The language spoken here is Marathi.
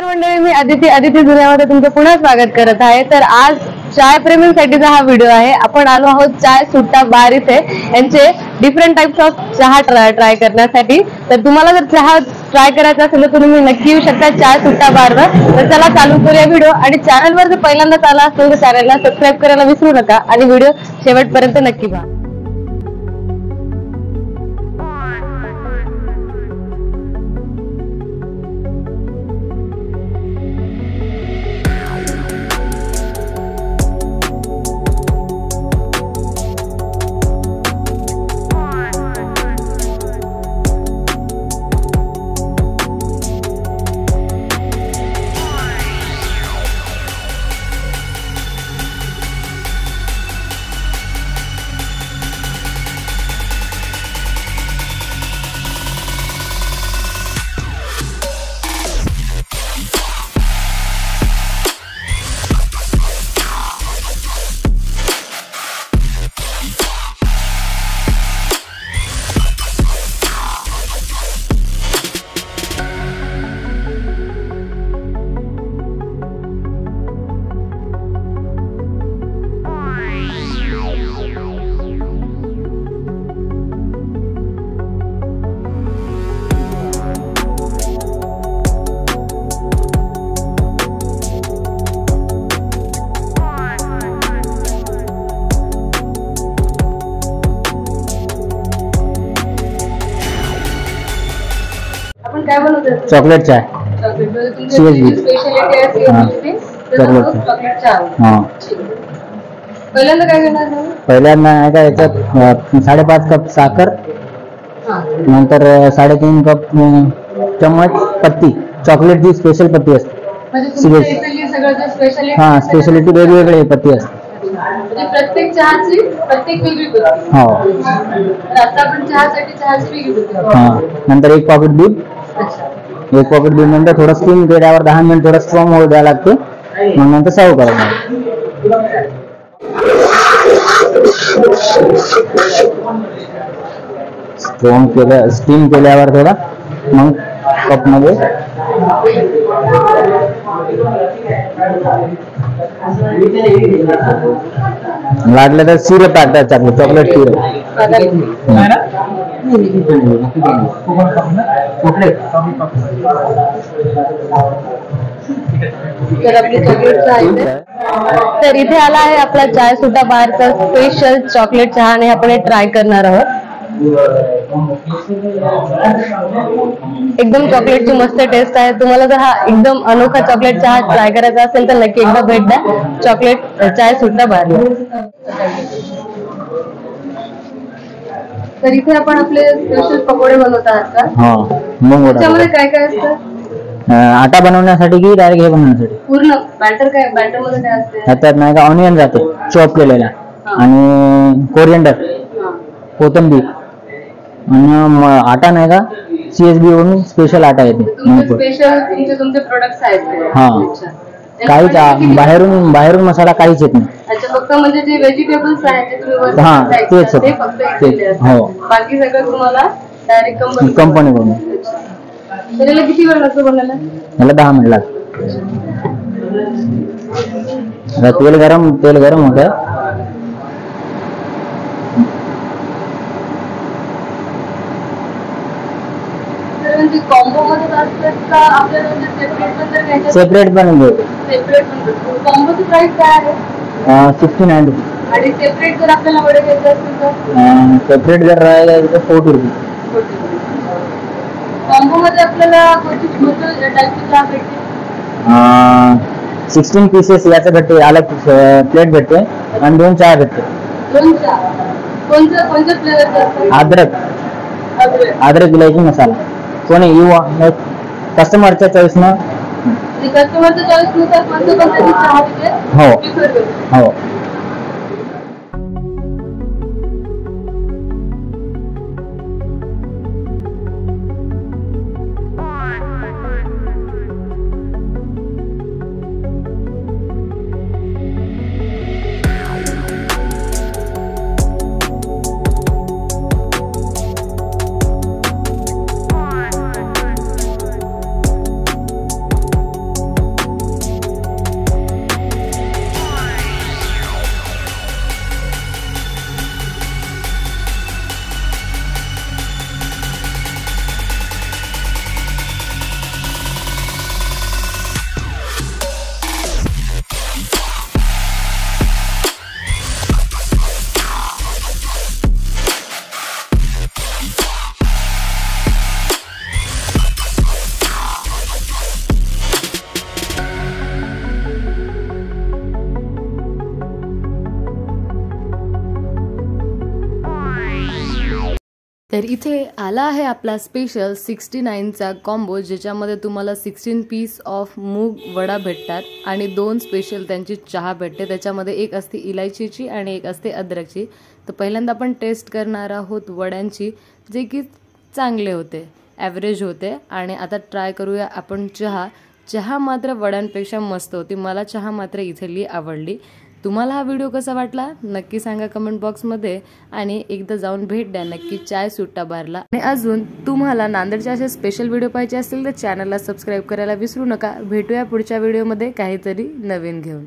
मंडळी, मी अदिती दुनियामध्ये तुमचं पुन्हा स्वागत करत आहे। तर आज चाय प्रेमींसाठीचा हा व्हिडिओ आहे। आपण आलो आहोत चाय सुट्टा बार इथे यांचे डिफरंट टाइप्स ऑफ चहा ट्राय करण्यासाठी। तर तुम्हाला जर चहा ट्राय करायचा असेल तर तुम्ही नक्की येऊ शकता चाय सुट्टा बारवर। तर चला चालू करूया व्हिडिओ। आणि चॅनलवर जर पहिल्यांदाच आला असेल तर चॅनलला सबस्क्राईब करायला विसरू नका आणि व्हिडिओ शेवटपर्यंत नक्की पहा। काय बनवतात? चॉकलेट चाय। CSB स्पेशलिटी आहे चॉकलेट चहा। हां, पहिल्यांदा काय करणार? पहिल्यांदा आहे का याच्यात 5.5 कप साखर, नंतर 3.5 कप चम्मच पत्ती, चॉकलेटची स्पेशल पत्ती असते। हां, स्पेशलिटी वेगवेगळी पत्ती असते। प्रत्येक चहाची प्रत्येक वेगळी पत्ती। हो, आता आपण चहासाठी चहाची वेगळी पत्ती। हां, नंतर 1 पॉकेट दूध। 1 पॉकेट दूध नंतर थोडं स्टीम केल्यावर 10 मिनिट थोडं स्ट्रॉंग होऊ द्यावं लागते। मग नंतर सर्व करायचं। स्टीम केल्यावर थोडा मग कप मध्ये लागलं तर सिरप टाकतात, चॉकलेट सिरप। तर इथे आला आहे आपला चाय सुट्टा बारचा स्पेशल चॉकलेट चहा आणि आपण हे ट्राय करणार आहोत। एकदम चॉकलेटची मस्त टेस्ट आहे। तुम्हाला जर हा एकदम अनोखा चॉकलेट चहा ट्राय करायचा असेल तर नक्की एकदा भेट द्या चॉकलेट चाय सुट्टा बार। तर इथे आपण आपले स्पेशल पकोडे बनवत आहात का? मग त्याच्यामध्ये काय काय असतं? आटा बनवण्यासाठी की डायरेक्ट हे बनवण्यासाठी? पूर्ण बॅटर काय? बॅटर मध्ये काय असते? त्यात नाही का ऑनियन जाते चॉप केलेला, आणि कोरिएंडर, कोथिंबीर, आणि आटा नाही का CSB वरून स्पेशल आटा येते। स्पेशल तुमचे प्रोडक्ट्स आहेत? हां, काहीच बाहेरून मसाला काहीच येत नाही। अच्छा, फक्त म्हणजे जे व्हेजिटेबल्स आहेत ते तुम्ही हां, तेच हो, बाकी सगळं तुम्हाला डायरेक्ट कंपनीकडून। तर याला किती वेळ लागतो बनवायला? याला 10 मिनिट लागतात। तेल गरम होतं। म्हणजे कॉम्बो मध्ये असतात का आपल्याला म्हणजे सेपरेट पण घेऊ? कॉम्बोची प्राइस काय आहे? 69 रुपये। आणि सेपरेट जर आपल्याला वडे घ्यायचे असतील तर? सेपरेट जर राहिला तर 40 रुपये। कॉम्बो मध्ये आपल्याला कोणती टाईपची चहा भेटते? 16 पीसेस याचं भेटते, अलग प्लेट भेटते, आणि 2 चहा भेटते। 2 चहा कोणत्या फ्लेवरचे? अद्रक इलायची मसाला। कोणी कस्टमरच्या चॉईसनं। कस्टमरच्या चॉईसनुसार कोणत्या चहा भेटते? हो। तर इथे आला आहे आपला स्पेशल 69चा कॉम्बो, ज्याच्यामध्ये तुम्हाला 16 पीस ऑफ मूग वडा भेटतात आणि 2 स्पेशल त्यांची चहा भेटते. त्याच्यामध्ये एक असते इलायचीची आणि एक असते अद्रकची. तर पहिल्यांदा आपण टेस्ट करणार आहोत वड्यांची, जे की चांगले होते, ॲव्हरेज होते. आणि आता ट्राय करूया आपण चहा मात्र वड्यांपेक्षा मस्त होती. मला चहा मात्र इथली आवडली. तुम्हाला हा व्हिडिओ कसा वाटला नक्की सांगा कमेंट बॉक्समध्ये आणि एकदा जाऊन भेट द्या नक्की चाय सुट्टा बारला. आणि अजून तुम्हाला नांदेडचे असे स्पेशल व्हिडिओ पाहिजे असतील तर चॅनलला सबस्क्राईब करायला विसरू नका. भेटूया पुढच्या व्हिडिओमध्ये काहीतरी नवीन घेऊन.